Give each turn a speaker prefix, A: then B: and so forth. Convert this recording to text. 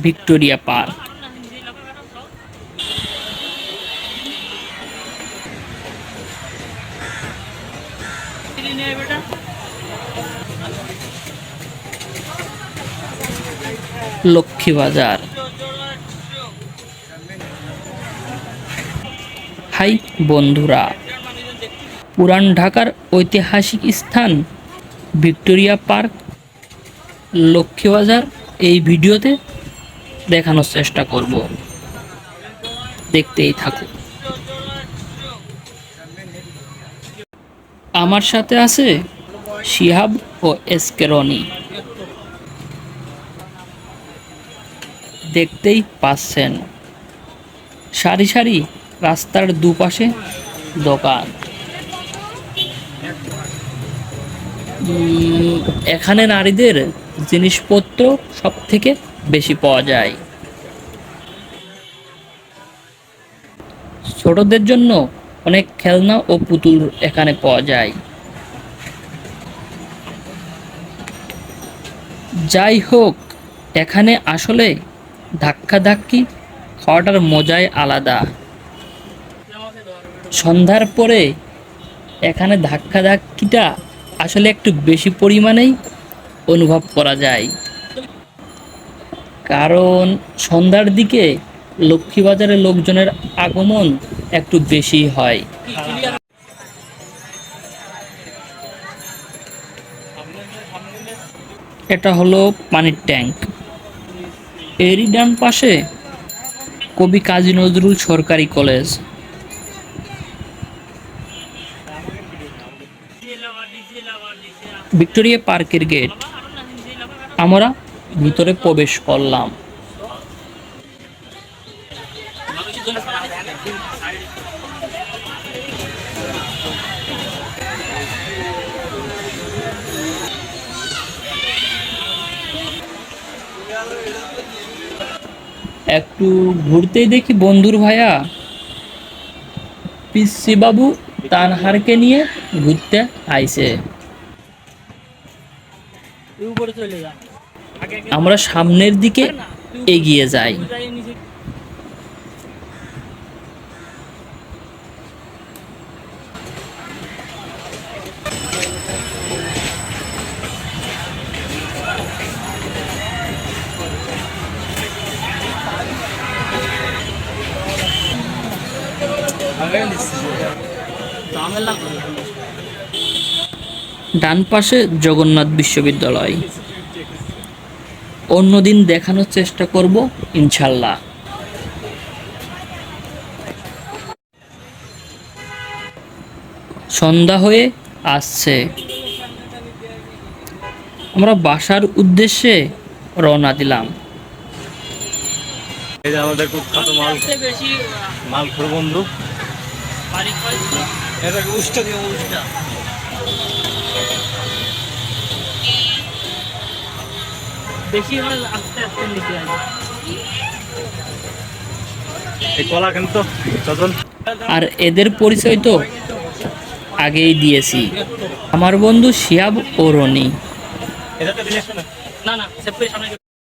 A: Victoria park. Laxmibazar. High বন্ধুরা, পুরান ঢাকার ঐতিহাসিক স্থান ভিক্টোরিয়া পার্ক, লক্ষ্মীবাজার এই ভিডিওতে দেখানোর চেষ্টা করব, দেখতেই থাকুন। আমার সাথে আছে শিহাব ও এসকে রনি। দেখতেই পাচ্ছেন সারি সারি রাস্তার দুপাশে দোকান। এখানে নারীদের জিনিসপত্র সব থেকে বেশি পাওয়া যায়। ছোটদের জন্য অনেক খেলনা ও পুতুল এখানে পাওয়া যায়। যাই হোক, এখানে আসলে ধাক্কাধাক্কি খাওয়াটার মজাই আলাদা। সন্ধ্যার পরে এখানে ধাক্কাধাক্কিটা আসলে একটু বেশি পরিমাণেই অনুভব করা যায়, কারণ সন্ধ্যার দিকে লক্ষ্মীবাজারের লোকজনের আগমন একটু বেশি হয়। এটা হলো পানির ট্যাঙ্ক। এরই ডান পাশে কবি কাজী নজরুল সরকারি কলেজ। ভিক্টোরিয়া পার্কের গেট। আমরা ভিতরে প্রবেশ করলাম। একটু ঘুরতেই দেখি বন্ধুর ভাইয়া পিসি বাবু তানহারকে নিয়ে ঘুরতে আইছে। আমরা সামনের দিকে এগিয়ে যাই। ডান পাশে জগন্নাথ বিশ্ববিদ্যালয়। অন্যদিন দেখানোর চেষ্টা করব ইনশাল্লাহ। সন্ধ্যা হয়ে আসছে, আমরা বাসার উদ্দেশ্যে রওনা দিলাম।
B: এই যে আমাদের কুখ্যাত মালখোর বন্ধু, এটাকে উষ্টা দিয়ে উষ্টা।
A: বেশি হলে আস্তে আস্তে নিচে আসবে।
B: এই কলা কিন্তু
A: আর এদের পরিচয় তো আগেই দিয়েছি, আমার বন্ধু শিহাব ও রনি।
B: এটাতে না না